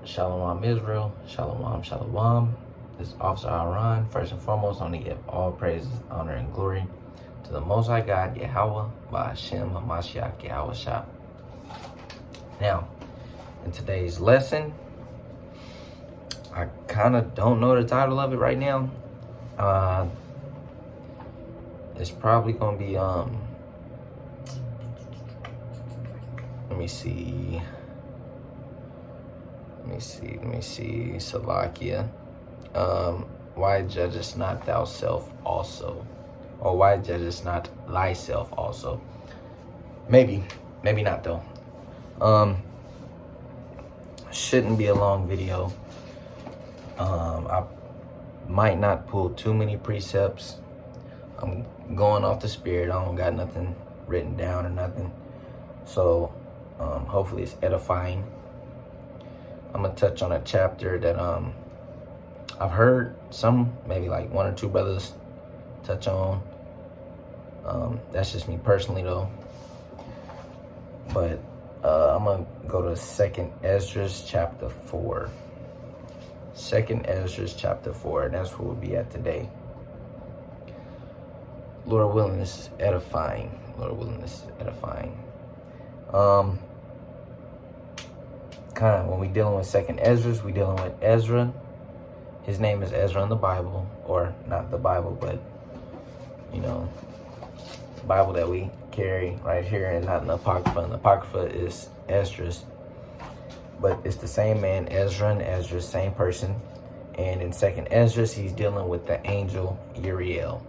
Shalom Israel, Shalom, Shalom. This is Officer Aaron. First and foremost, I want to give all praises, honor, and glory to the Most High God, Yahweh, Ba'ashem, Hamashiach, Yahweh Shah. Now, in today's lesson, I kind of don't know the title of it right now. It's probably going to be, let me see, Salakia. Why judgest not thyself also? Or why judgest not thyself also? Maybe not though. Shouldn't be a long video. I might not pull too many precepts. I'm going off the spirit. I don't got nothing written down or nothing. So hopefully it's edifying. I'm gonna touch on a chapter that I've heard some, maybe like one or two brothers touch on. That's just me personally though. But I'm gonna go to 2nd Esdras chapter 4. 2nd Esdras chapter 4, and that's where we'll be at today. Lord willing, this is edifying. Lord willing, this is edifying. Kind of when we dealing with 2nd Esdras, we dealing with Ezra. His name is Ezra in the Bible, or not the Bible, but you know, the Bible that we carry right here, and not in the Apocrypha. And the Apocrypha is Esdras, but it's the same man, Ezra and Esdras, same person. And in 2nd Esdras, he's dealing with the angel Uriel,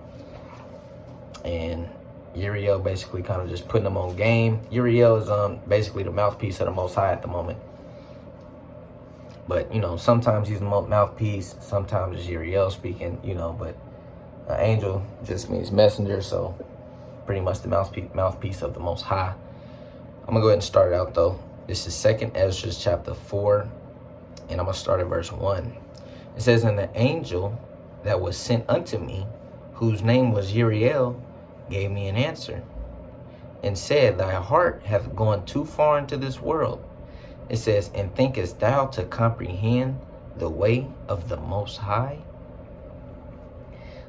and Uriel basically kind of just putting them on game. Uriel is basically the mouthpiece of the Most High at the moment. But, you know, sometimes he's the mouthpiece, sometimes it's Uriel speaking, you know, but angel just means messenger, so pretty much the mouthpiece of the Most High. I'm going to go ahead and start it out, though. This is 2nd Esdras chapter 4, and I'm going to start at verse 1. It says, "And the angel that was sent unto me, whose name was Uriel, gave me an answer, and said, Thy heart hath gone too far into this world. It says, and thinkest thou to comprehend the way of the Most High?"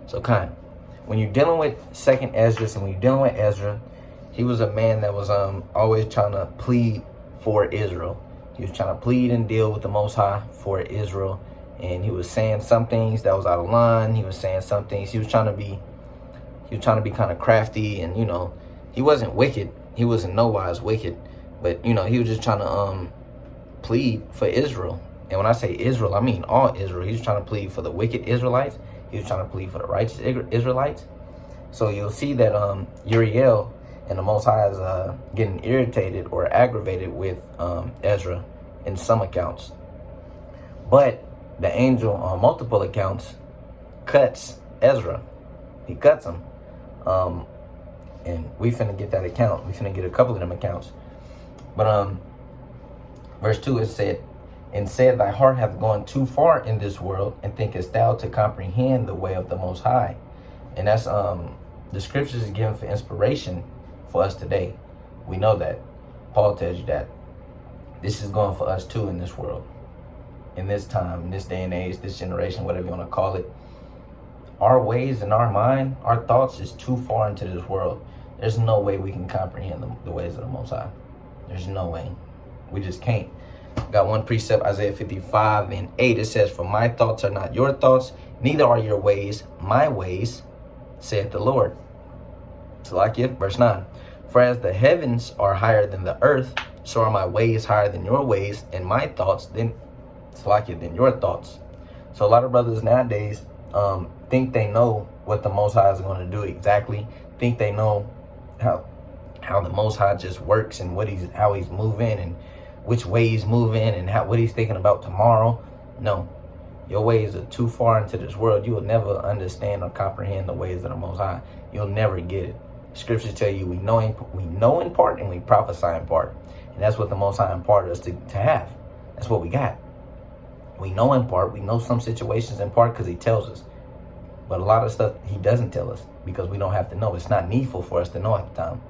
So when you're dealing with 2nd Esdras and when you're dealing with Ezra, he was a man that was always trying to plead for Israel. He was trying to plead and deal with the Most High for Israel. And he was saying some things that was out of line. He was saying some things. He was trying to be kind of crafty, and, you know, he wasn't wicked. He wasn't no wise wicked. But, you know, he was just trying to plead for Israel. And when I say Israel, I mean all Israel. He was trying to plead for the wicked Israelites. He was trying to plead for the righteous Israelites. So you'll see that Uriel and the Most High is getting irritated or aggravated with Ezra in some accounts. But the angel on multiple accounts cuts Ezra. He cuts him. And we finna get that account. We finna get a couple of them accounts. But verse 2, it said, and said, Thy heart hath gone too far in this world, and thinkest thou to comprehend the way of the Most High. And that's the scriptures is given for inspiration for us today. We know that. Paul tells you that. This is going for us too in this world. In this time, in this day and age, this generation, whatever you want to call it. Our ways and our mind, our thoughts is too far into this world. There's no way we can comprehend the ways of the Most High. There's no way. We just can't. Got one precept, Isaiah 55:8. It says, For my thoughts are not your thoughts, neither are your ways my ways, saith the Lord. Salakia, verse 9. For as the heavens are higher than the earth, so are my ways higher than your ways, and my thoughts than your thoughts. So a lot of brothers nowadays think they know what the Most High is going to do exactly. Think they know how the Most High just works and how he's moving and which way he's moving and what he's thinking about tomorrow. No, your ways are too far into this world. You will never understand or comprehend the ways of the Most High. You'll never get it. Scriptures tell you we know in part and we prophesy in part. And that's what the Most High imparted us to have. That's what we got. We know in part. We know some situations in part because he tells us. But a lot of stuff he doesn't tell us because we don't have to know. It's not needful for us to know at the time.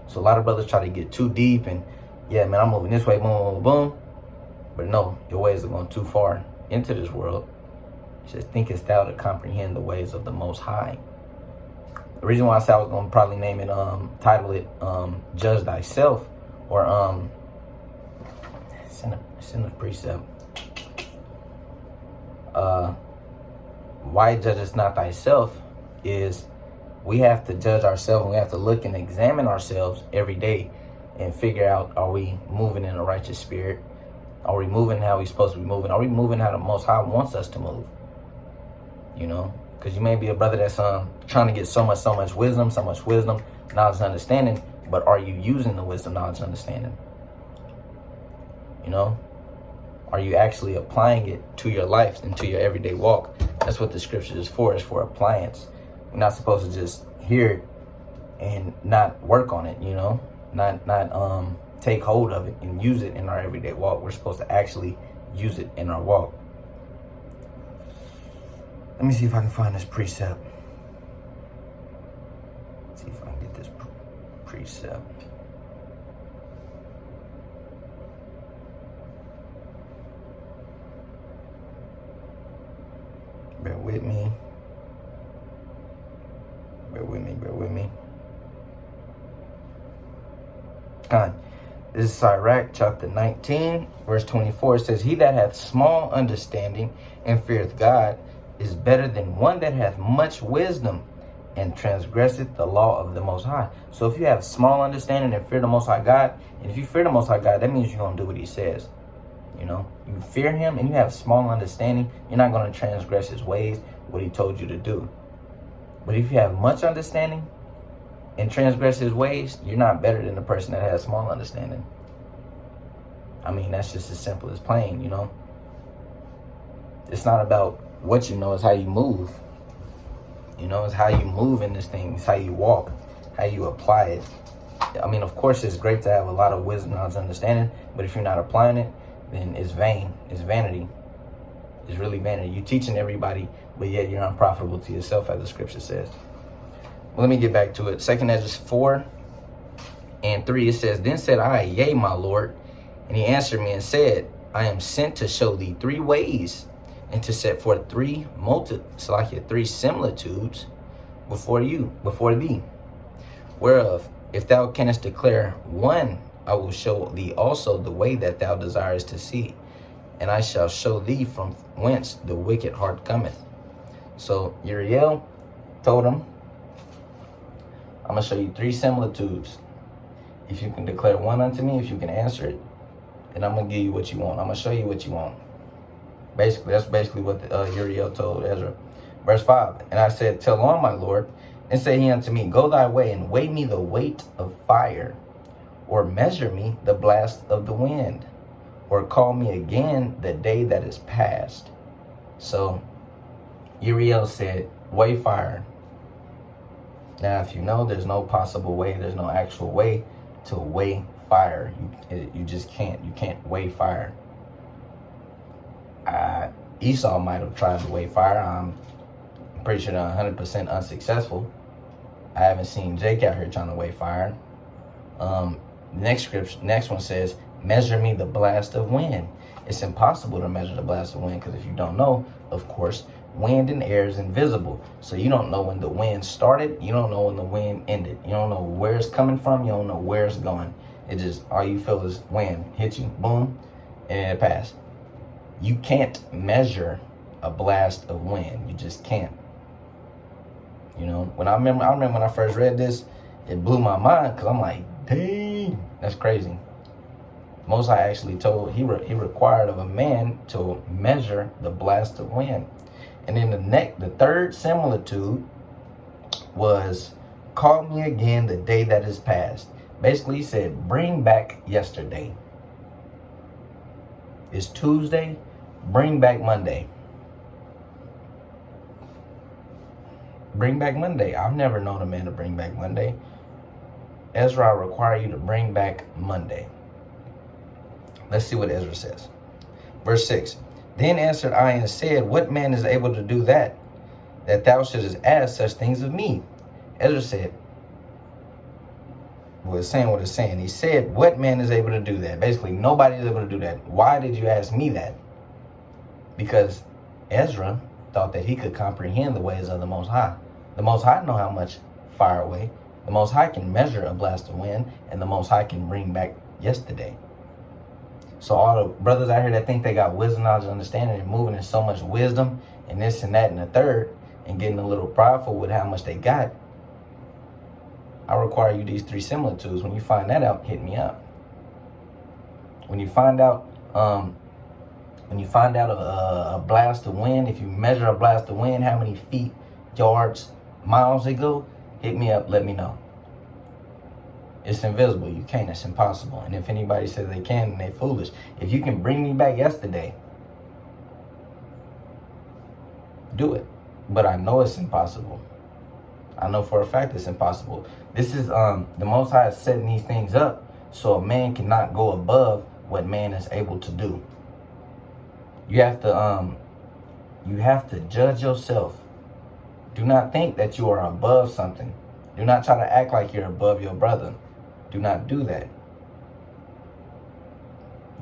So a lot of brothers try to get too deep and, yeah, man, I'm moving this way, boom, boom, boom. But no, your ways are going too far into this world. It says, thinkest thou to comprehend the ways of the Most High? The reason why I said I was going to probably name it, title it, Judge Thyself, or it's in the precept. Why judgest not thyself is we have to judge ourselves, and we have to look and examine ourselves every day and figure out, are we moving in a righteous spirit? Are we moving how we're supposed to be moving? Are we moving how the Most High wants us to move? You know, because you may be a brother that's trying to get so much wisdom, knowledge, and understanding, but are you using the wisdom, knowledge, and understanding? You know, are you actually applying it to your life and to your everyday walk? That's what the scripture is for appliance. We're not supposed to just hear it and not work on it, you know, not take hold of it and use it in our everyday walk. We're supposed to actually use it in our walk. Let me see if I can find this precept. Let's see if I can get this precept. Bear with me. Bear with me. This is Sirach chapter 19, verse 24. It says, he that hath small understanding and feareth God is better than one that hath much wisdom and transgresseth the law of the Most High. So if you have small understanding and fear the Most High God, and if you fear the Most High God, that means you're going to do what he says. You know, you fear him and you have small understanding, you're not going to transgress his ways, what he told you to do. But if you have much understanding and transgress his ways, you're not better than the person that has small understanding. I mean, that's just as simple as plain, you know. It's not about what you know, it's how you move. You know, it's how you move in this thing. It's how you walk, how you apply it. I mean, of course, it's great to have a lot of wisdom, knowledge, understanding, but if you're not applying it, then it's vain. It's vanity. It's really vanity. You're teaching everybody, but yet you're unprofitable to yourself, as the scripture says. Well, let me get back to it. 2 Esdras 4:3, it says, then said I, yea, my Lord. And he answered me and said, I am sent to show thee 3 ways, and to set forth 3 similitudes before thee. Whereof, if thou canst declare one, I will show thee also the way that thou desirest to see, and I shall show thee from whence the wicked heart cometh. So Uriel told him, I'm going to show you 3 similitudes. If you can declare one unto me, if you can answer it, then I'm going to give you what you want. I'm going to show you what you want. Basically, that's basically what Uriel told Ezra. Verse 5, and I said, tell on, my Lord, and say he unto me, go thy way, and weigh me the weight of fire, or measure me the blast of the wind, or call me again the day that is past. So Uriel said, weigh fire. Now, if you know, there's no possible way, there's no actual way to weigh fire. You just can't. You can't weigh fire. Esau might have tried to weigh fire. I'm pretty sure they're 100% unsuccessful. I haven't seen Jake out here trying to weigh fire. Next one says, measure me the blast of wind. It's impossible to measure the blast of wind, because if you don't know, of course, wind and air is invisible. So you don't know when the wind started. You don't know when the wind ended. You don't know where it's coming from. You don't know where it's going. It just, all you feel is wind hit you, boom, and it passed. You can't measure a blast of wind. You just can't. You know, I remember when I first read this, it blew my mind, because I'm like, dang, that's crazy. Most High actually told, he required of a man to measure the blast of wind. And then the third similitude was, call me again the day that is past. Basically, he said, bring back yesterday. It's Tuesday, bring back Monday. Bring back Monday. I've never known a man to bring back Monday. Ezra, I require you to bring back Monday. Let's see what Ezra says. Verse 6. Then answered I and said, what man is able to do that thou shouldest ask such things of me? Ezra said, Well, it's saying what it's saying. He said, what man is able to do that? Basically, nobody is able to do that. Why did you ask me that? Because Ezra thought that he could comprehend the ways of the Most High. The Most High know how much fire away. The Most High can measure a blast of wind, and the Most High can bring back yesterday. So all the brothers out here that think they got wisdom, knowledge, and understanding, and moving in so much wisdom, and this and that and the third, and getting a little prideful with how much they got, I require you these 3 similitudes. When you find that out, hit me up. When you find out, a blast of wind, if you measure a blast of wind, how many feet, yards, miles they go, hit me up, let me know. It's invisible. You can't. It's impossible. And if anybody says they can, then they foolish. If you can bring me back yesterday, do it. But I know it's impossible. I know for a fact it's impossible. This is the Most High is setting these things up so a man cannot go above what man is able to do. You have to judge yourself. Do not think that you are above something. Do not try to act like you're above your brother. Do not do that.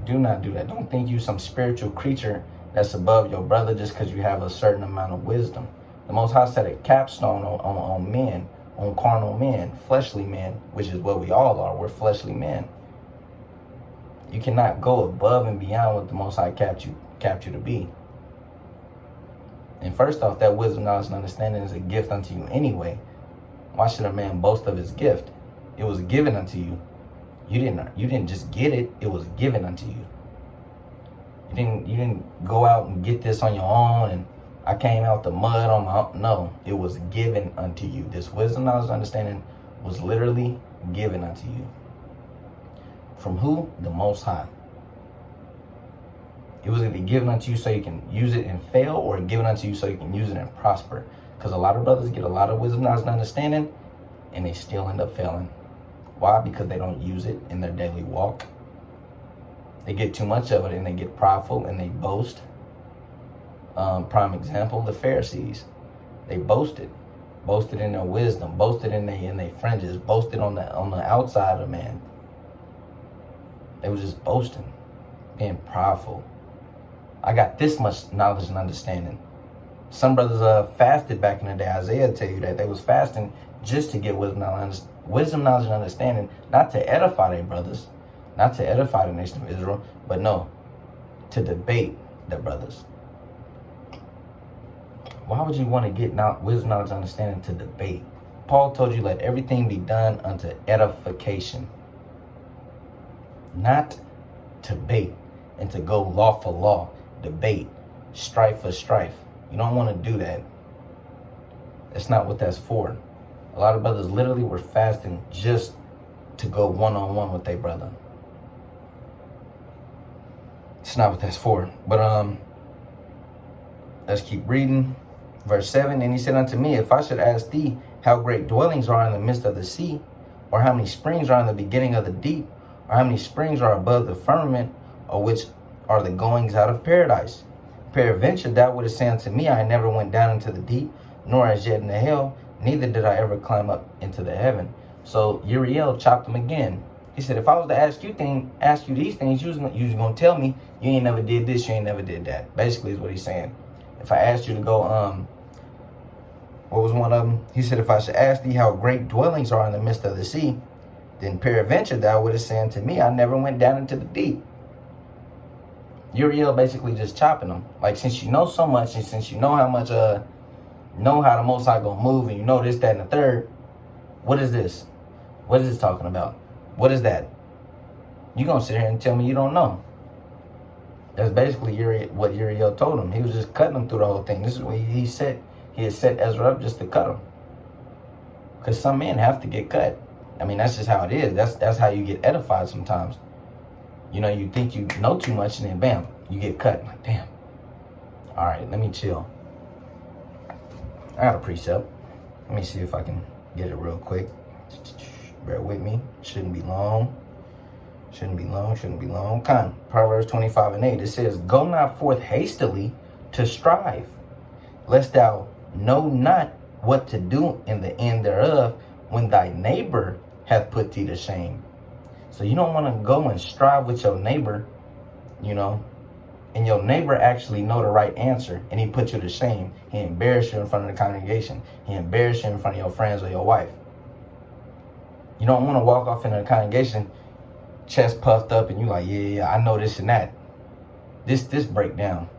Do not do that. Don't think you some spiritual creature that's above your brother just because you have a certain amount of wisdom. The Most High set a capstone on men, on carnal men, fleshly men, which is what we all are. We're fleshly men. You cannot go above and beyond what the Most High capped you to be. And first off, that wisdom, knowledge, and understanding is a gift unto you anyway. Why should a man boast of his gift? It was given unto you. You didn't just get it. It was given unto you. You didn't go out and get this on your own and I came out the mud on my own. No, it was given unto you. This wisdom, knowledge, and understanding was literally given unto you. From who? The Most High. It was either given unto you so you can use it and fail, or given unto you so you can use it and prosper. Because a lot of brothers get a lot of wisdom, knowledge, and understanding, and they still end up failing. Why? Because they don't use it in their daily walk. They get too much of it and they get prideful and they boast. Prime example, the Pharisees. They boasted in their wisdom, boasted in their fringes, boasted on the outside of man. They were just boasting, being prideful. I got this much knowledge and understanding. Some brothers fasted back in the day. Isaiah tell you that they was fasting just to get wisdom, knowledge, and understanding, not to edify their brothers, not to edify the nation of Israel, but no, to debate their brothers. Why would you want to get wisdom, knowledge, and understanding to debate? Paul told you, let everything be done unto edification. Not to bait and to go law for law, debate, strife for strife. You don't want to do that. That's not what that's for. A lot of brothers literally were fasting just to go one-on-one with their brother. It's not what that's for. But let's keep reading. Verse 7, and he said unto me, if I should ask thee how great dwellings are in the midst of the sea, or how many springs are in the beginning of the deep, or how many springs are above the firmament, or which are the goings out of paradise, peradventure thou wouldest say unto me, I never went down into the deep, nor as yet into hell, neither did I ever climb up into the heaven. So Uriel chopped him again. He said, if I was to ask you these things, you was going to tell me you ain't never did this, you ain't never did that. Basically is what he's saying. If I asked you to go, what was one of them? He said, if I should ask thee how great dwellings are in the midst of the sea, then peradventure thou wouldest say unto me, I never went down into the deep. Uriel basically just chopping them. Like, since you know so much, and since you know how much, know how the Most High gonna move, and you know this, that, and the third, what is this? What is this talking about? What is that? You gonna sit here and tell me you don't know? That's basically what Uriel told him. He was just cutting him through the whole thing. This is what he said. He had set Ezra up just to cut him. Because some men have to get cut. I mean, that's just how it is. That's how you get edified sometimes. You know, you think you know too much, and then bam, you get cut. Like, damn. All right, let me chill. I got a precept. Let me see if I can get it real quick. Bear with me. Shouldn't be long. Shouldn't be long. Come. Proverbs 25:8. It says, go not forth hastily to strive, lest thou know not what to do in the end thereof, when thy neighbor hath put thee to shame. So you don't want to go and strive with your neighbor, you know, and your neighbor actually know the right answer, and he put you to shame. He embarrassed you in front of the congregation. He embarrassed you in front of your friends or your wife. You don't want to walk off into the congregation, chest puffed up, and you like, yeah, I know this and that. This breakdown.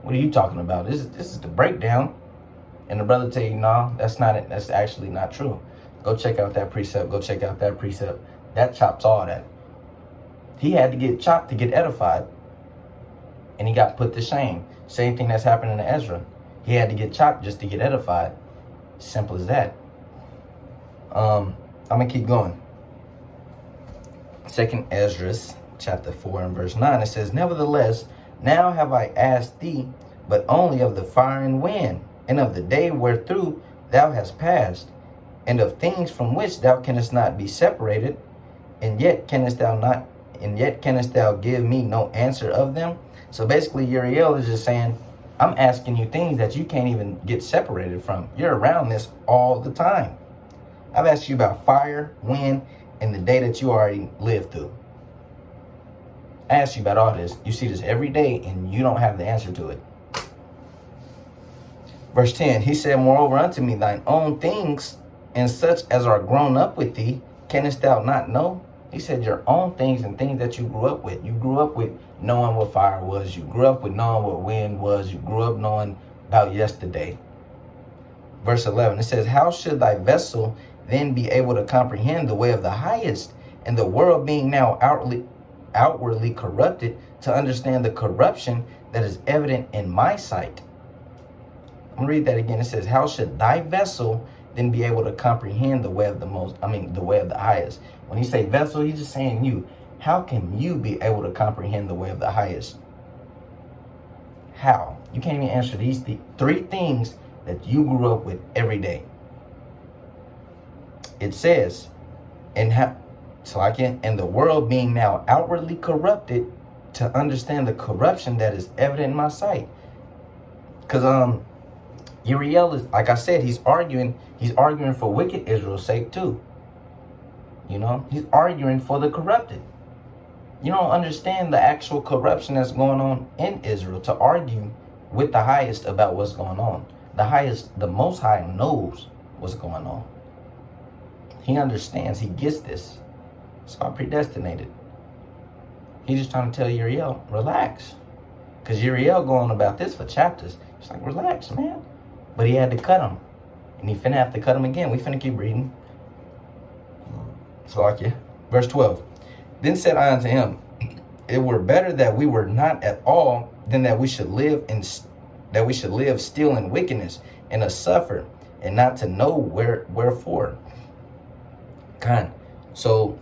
What are you talking about? This is the breakdown. And the brother tell you, no, that's not it. That's actually not true. Go check out that precept. Go check out that precept. That chops all that. He had to get chopped to get edified. And he got put to shame. Same thing that's happening to Ezra. He had to get chopped just to get edified. Simple as that. I'm going to keep going. 2 Esdras, chapter 4 and verse 9. It says, nevertheless, now have I asked thee, but only of the fire and wind, and of the day wherethrough thou hast passed, and of things from which thou canst not be separated, and yet canst thou give me no answer of them. So basically, Uriel is just saying, I'm asking you things that you can't even get separated from. You're around this all the time. I've asked you about fire, wind, and the day that you already lived through. I asked you about all this. You see this every day, and you don't have the answer to it. Verse 10, he said, moreover unto me, thine own things, and such as are grown up with thee, canst thou not know? He said, your own things and things that you grew up with. You grew up with knowing what fire was. You grew up with knowing what wind was. You grew up knowing about yesterday. Verse 11, it says, how should thy vessel then be able to comprehend the way of the highest, and the world being now outwardly corrupted, to understand the corruption that is evident in my sight? I'm going to read that again. It says, how should thy vessel then be able to comprehend the way of the way of the highest? When he say vessel, he's just saying you. How can you be able to comprehend the way of the highest? How? You can't even answer these three things that you grew up with every day. It says, and the world being now outwardly corrupted, to understand the corruption that is evident in my sight. Because Uriel is, like I said, he's arguing for wicked Israel's sake too. You know, he's arguing for the corrupted. You don't understand the actual corruption that's going on in Israel to argue with the highest about what's going on. The Most High knows what's going on. He understands, he gets this. It's all predestinated. He's just trying to tell Uriel, relax. Because Uriel going about this for chapters. It's like, relax, man. But he had to cut him. And he finna have to cut him again. We finna keep reading. So, like, yeah. Verse 12. Then said I unto him, it were better that we were not at all, than that we should live still in wickedness, and to suffer, and not to know wherefore. So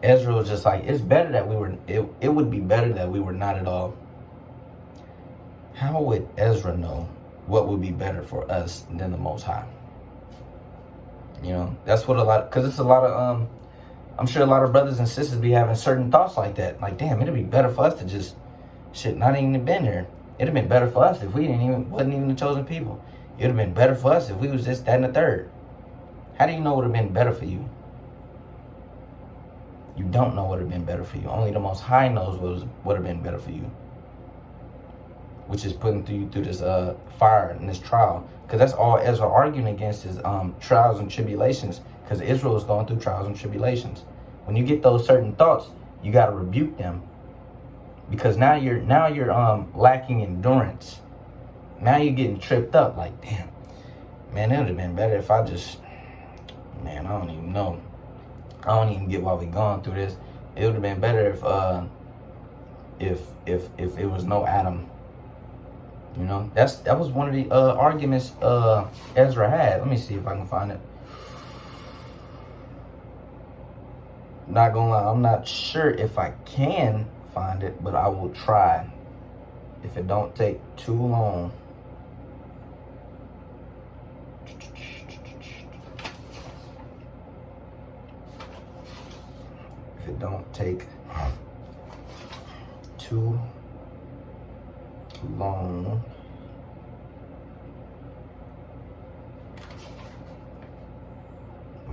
Ezra was just like, it's better that we were, it would be better that we were not at all. How would Ezra know what would be better for us than the Most High? You know, that's what because it's a lot of, I'm sure a lot of brothers and sisters be having certain thoughts like that. Like, damn, it'd be better for us to just, not even been here. It'd have been better for us if we wasn't even the chosen people. It'd have been better for us if we was just that and the third. How do you know what would have been better for you? You don't know what would have been better for you. Only the Most High knows what would have been better for you. Which is putting you through this fire and this trial. Because that's all Ezra arguing against is trials and tribulations. Because Israel is going through trials and tribulations. When you get those certain thoughts, you got to rebuke them. Because now you're lacking endurance. Now you're getting tripped up. Like, damn, man, it would have been better if I just, man, I don't even know. I don't even get why we going through this. It would have been better if it was no Adam. You know, that was one of the arguments Ezra had. Let me see if I can find it. Not gonna lie, I'm not sure if I can find it, but I will try. If it don't take too long. If it don't take too long.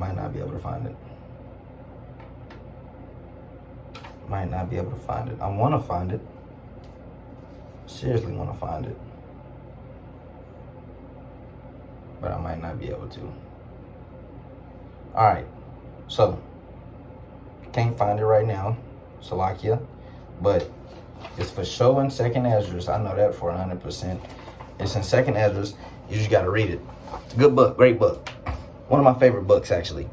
might not be able to find it. Might not be able to find it. I want to find it. Seriously want to find it. But I might not be able to. Alright. So, can't find it right now. Salakia. But it's for sure in 2nd Esdras. I know that for 100%. It's in 2nd Esdras. You just got to read it. It's a good book. Great book. One of my favorite books, actually.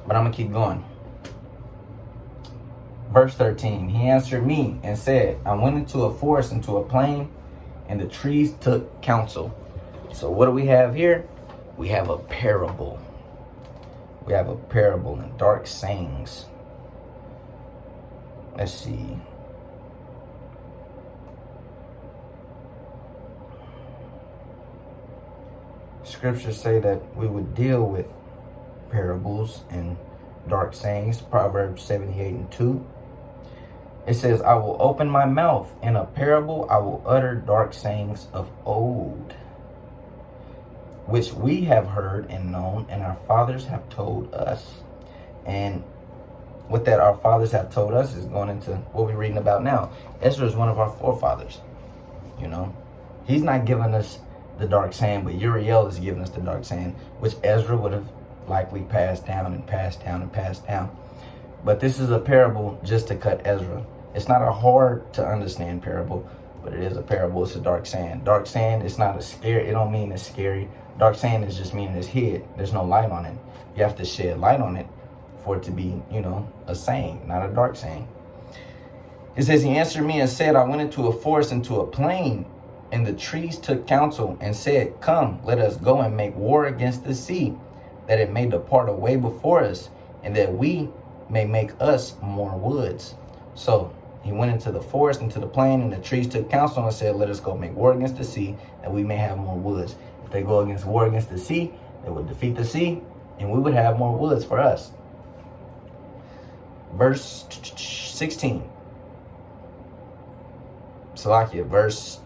But I'm going to keep going. Verse 13. He answered me and said, I went into a forest, into a plain, and the trees took counsel. So what do we have here? We have a parable. We have a parable and dark sayings. Let's see. Scriptures say that we would deal with parables and dark sayings. Proverbs 78:2. It says, I will open my mouth in a parable. I will utter dark sayings of old, which we have heard and known, and our fathers have told us. And what that our fathers have told us is going into what we're reading about now. Ezra is one of our forefathers. You know, he's not giving us the dark saying, but Uriel is giving us the dark saying, which Ezra would have likely passed down and passed down and passed down. But this is a parable just to cut Ezra. It's not a hard to understand parable, but it is a parable. It's a dark saying. Dark saying, it's not a scary. It don't mean it's scary. Dark saying is just meaning it's hid. There's no light on it. You have to shed light on it for it to be, you know, a saying, not a dark saying. It says, he answered me and said, I went into a forest, into a plain, and the trees took counsel and said, come, let us go and make war against the sea, that it may depart away before us, and that we may make us more woods. So he went into the forest, into the plain, and the trees took counsel and said, let us go make war against the sea, that we may have more woods. If they go against war against the sea, they would defeat the sea, and we would have more woods for us. Verse 16. Salakia, verse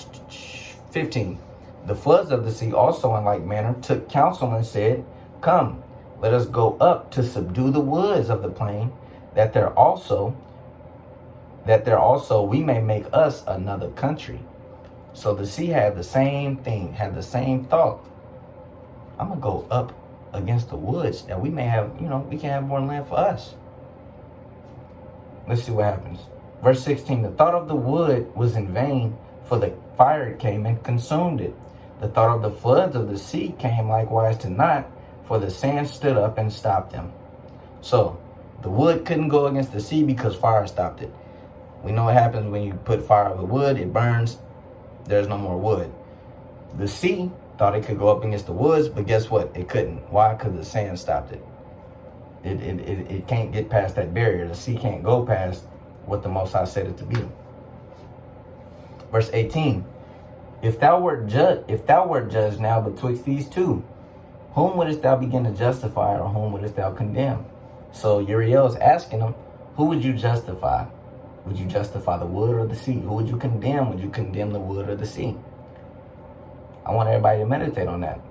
15. The floods of the sea also in like manner took counsel and said, come, let us go up to subdue the woods of the plain, that there also we may make us another country. So the sea had the same thing, had the same thought. I'm going to go up against the woods that we may have, you know, we can have more land for us. Let's see what happens. Verse 16, the thought of the wood was in vain, for the fire came and consumed it. The thought of the floods of the sea came likewise to naught, for the sand stood up and stopped them. So the wood couldn't go against the sea because fire stopped it. We know what happens when you put fire with wood, it burns, there's no more wood. The sea thought it could go up against the woods, but guess what? It couldn't. Why? Because the sand stopped it. It can't get past that barrier. The sea can't go past what the Most High said it to be. Verse 18. If thou wert judged now betwixt these two, whom wouldest thou begin to justify, or whom wouldest thou condemn? So Uriel is asking him, who would you justify? Would you justify the wood or the sea? Who would you condemn? Would you condemn the wood or the sea? I want everybody to meditate on that.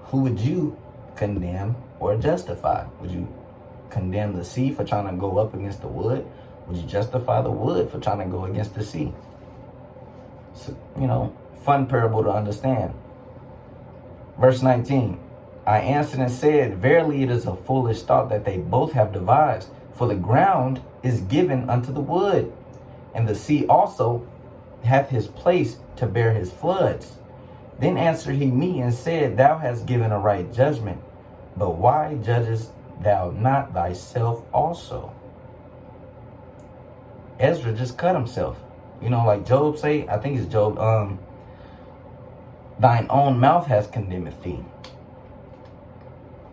Who would you condemn or justify? Would you condemn the sea for trying to go up against the wood? Would you justify the wood for trying to go against the sea? So, you know, fun parable to understand. Verse 19. I answered and said, verily it is a foolish thought that they both have devised. For the ground is given unto the wood, and the sea also hath his place to bear his floods. Then answered he me and said, thou hast given a right judgment, but why judgest thou not thyself also? Ezra just cut himself. You know, like Job say, I think it's Job, thine own mouth has condemned thee.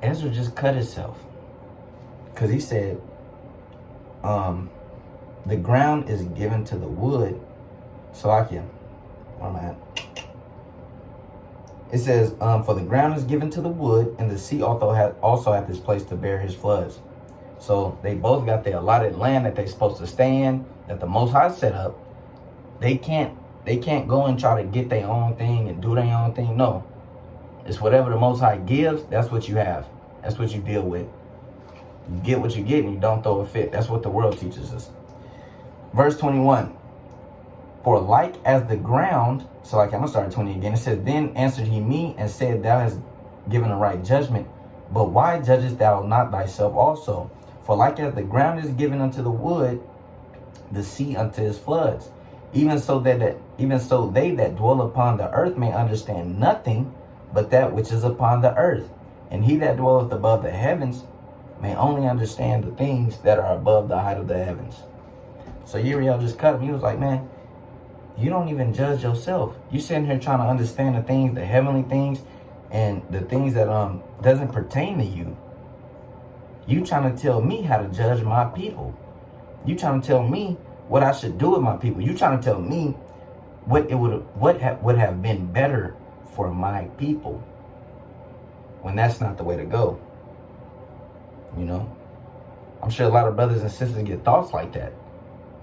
Ezra just cut himself. Because he said, the ground is given to the wood. Salakia, where am I at? It says, for the ground is given to the wood, and the sea also hath this place to bear his floods. So they both got their allotted land that they're supposed to stay in, that the Most High set up. They can't go and try to get their own thing and do their own thing. No. It's whatever the Most High gives, that's what you have. That's what you deal with. You get what you get and you don't throw a fit. That's what the world teaches us. Verse 21. For like as the ground, so like I'm going to start at 20 again. It says, then answered he me and said, thou hast given a right judgment. But why judgest thou not thyself also? For like as the ground is given unto the wood, the sea unto his floods. Even so they that dwell upon the earth may understand nothing but that which is upon the earth. And he that dwelleth above the heavens may only understand the things that are above the height of the heavens. So Uriel just cut him. He was like, man, you don't even judge yourself. You sitting here trying to understand the things, the heavenly things, and the things that doesn't pertain to you. You trying to tell me how to judge my people. You trying to tell me what I should do with my people. You trying to tell me what would have been better for my people, when that's not the way to go. You know, I'm sure a lot of brothers and sisters get thoughts like that.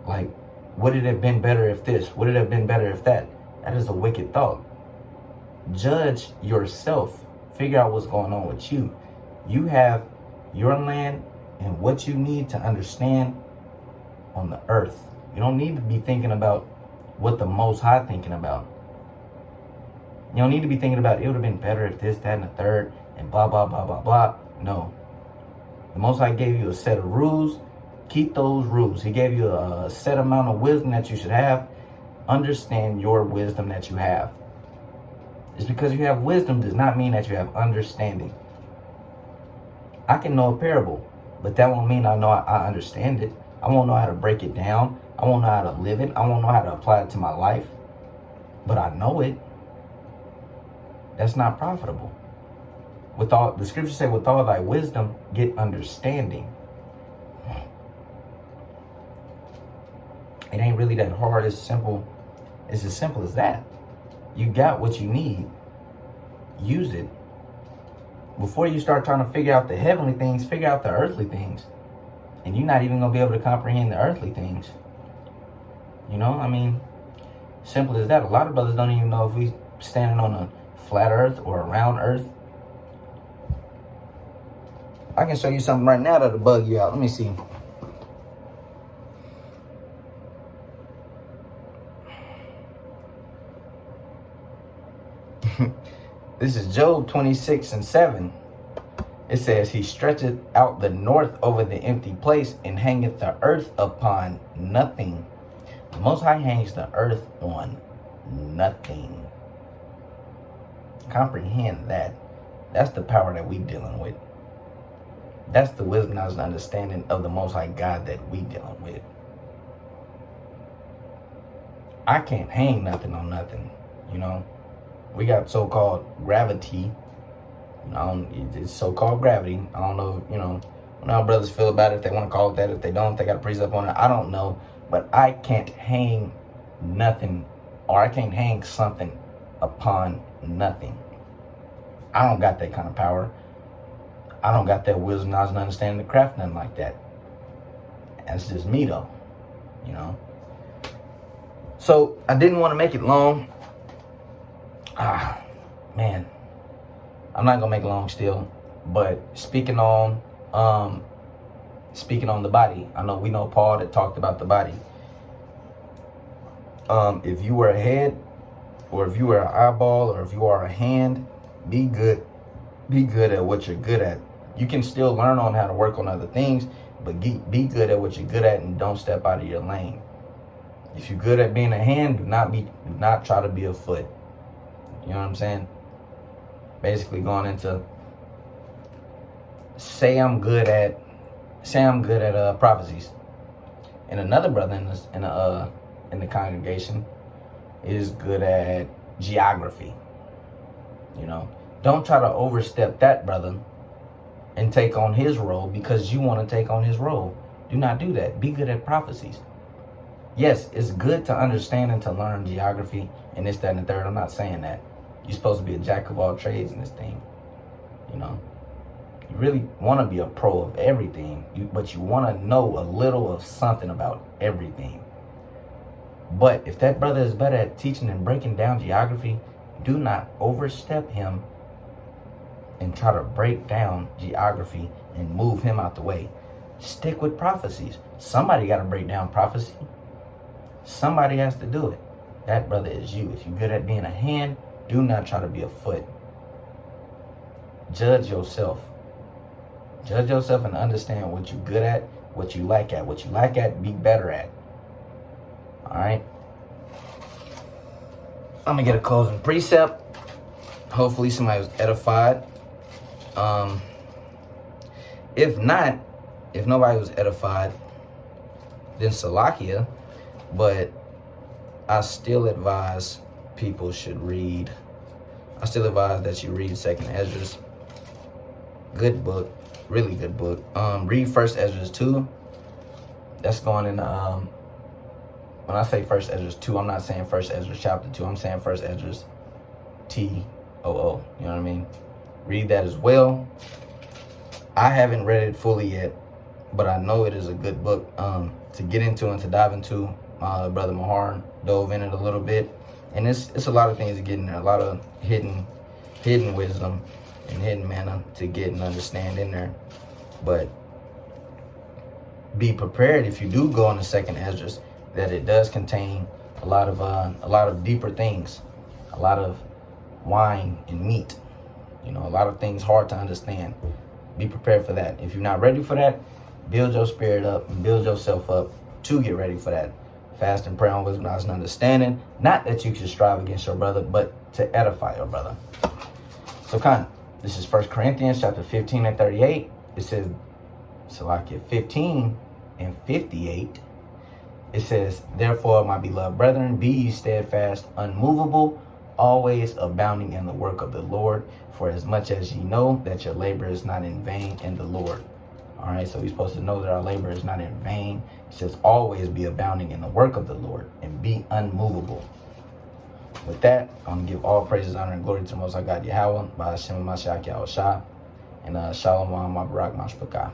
Like, would it have been better if this? Would it have been better if that? That is a wicked thought. Judge yourself. Figure out what's going on with you. You have your land and what you need to understand on the earth. You don't need to be thinking about what the Most High thinking about. You don't need to be thinking about it would have been better if this, that, and the third, and blah, blah, blah, blah, blah. No. The Most High gave you a set of rules. Keep those rules. He gave you a set amount of wisdom that you should have. Understand your wisdom that you have. Just because you have wisdom does not mean that you have understanding. I can know a parable, but that won't mean I understand it. I won't know how to break it down. I won't know how to live it. I won't know how to apply it to my life. But I know it. That's not profitable. The scripture said, with all thy wisdom, get understanding. It ain't really that hard. It's simple. It's as simple as that. You got what you need. Use it. Before you start trying to figure out the heavenly things, figure out the earthly things. And you're not even going to be able to comprehend the earthly things. You know, I mean, simple as that. A lot of brothers don't even know if we standing on a flat earth or a round earth. I can show you something right now that'll bug you out. Let me see. This is Job 26:7. It says, he stretcheth out the north over the empty place and hangeth the earth upon nothing. The Most High hangs the earth on nothing. Comprehend that. That's the power that we dealing with. That's the wisdom, knowledge, and understanding of the Most High God that we dealing with. I can't hang nothing on nothing, you know. We got so-called gravity. It's so-called gravity. I don't know, I don't know how brothers feel about it. If they want to call it that, if they don't, they got a precept on it. I don't know. But I can't hang nothing, or I can't hang something upon nothing. I don't got that kind of power. I don't got that wisdom, knowledge, and understanding the craft, nothing like that. That's just me, though, So I didn't want to make it long. Man, I'm not gonna make it long still. But speaking on the body, we know Paul that talked about the body. If you were a head, or if you were an eyeball, or if you are a hand, be good at what you're good at. You can still learn on how to work on other things, but be good at what you're good at, and don't step out of your lane. If you're good at being a hand, do not try to be a foot. You know what I'm saying? Basically going into say I'm good at prophecies, and another brother in the congregation is good at geography. Don't try to overstep that brother and take on his role because you want to take on his role. Do not do that. Be good at prophecies. Yes, it's good to understand and to learn geography and this, that, and the third. I'm not saying that. You're supposed to be a jack of all trades in this thing. You really want to be a pro of everything, but you want to know a little of something about everything. But if that brother is better at teaching and breaking down geography, do not overstep him and try to break down geography and move him out the way. Stick with prophecies. Somebody got to break down prophecy. Somebody has to do it. That, brother, is you. If you're good at being a hand, do not try to be a foot. Judge yourself. Judge yourself and understand what you're good at, what you like at. What you like at, be better at. All right? I'm going to get a closing precept. Hopefully somebody was edified. If not, if nobody was edified, then Salakia. But I still advise people should read. I still advise that you read 2nd Esdras. Good book. Really good book. Read 1st Esdras 2. That's going in when I say 1st Esdras 2, I'm not saying 1st Esdras chapter 2. I'm saying 1st Esdras TOO. You know what I mean? Read that as well. I haven't read it fully yet, but I know it is a good book to get into and to dive into. Brother Maharn dove in it a little bit, and it's a lot of things to get in there, a lot of hidden wisdom and hidden manna to get and understand in there. But be prepared if you do go on the 2nd Esdras that it does contain a lot of deeper things, a lot of wine and meat, a lot of things hard to understand. Be prepared for that. If you're not ready for that, build your spirit up and build yourself up to get ready for that. Fast and pray on wisdom, knowledge, and understanding. Not that you should strive against your brother, but to edify your brother. So, this is 1 Corinthians chapter 15 and 38. It says, Salakia 15 and 58. It says, therefore, my beloved brethren, be ye steadfast, unmovable, always abounding in the work of the Lord, for as much as ye know that your labor is not in vain in the Lord. All right, so we're supposed to know that our labor is not in vain. It says, always be abounding in the work of the Lord and be unmovable. With that, I'm going to give all praises, honor, and glory to the Most High God, Yahweh, by Hashem Mashiach Yahushua, and Shalom, Mabarak, Mashpakah.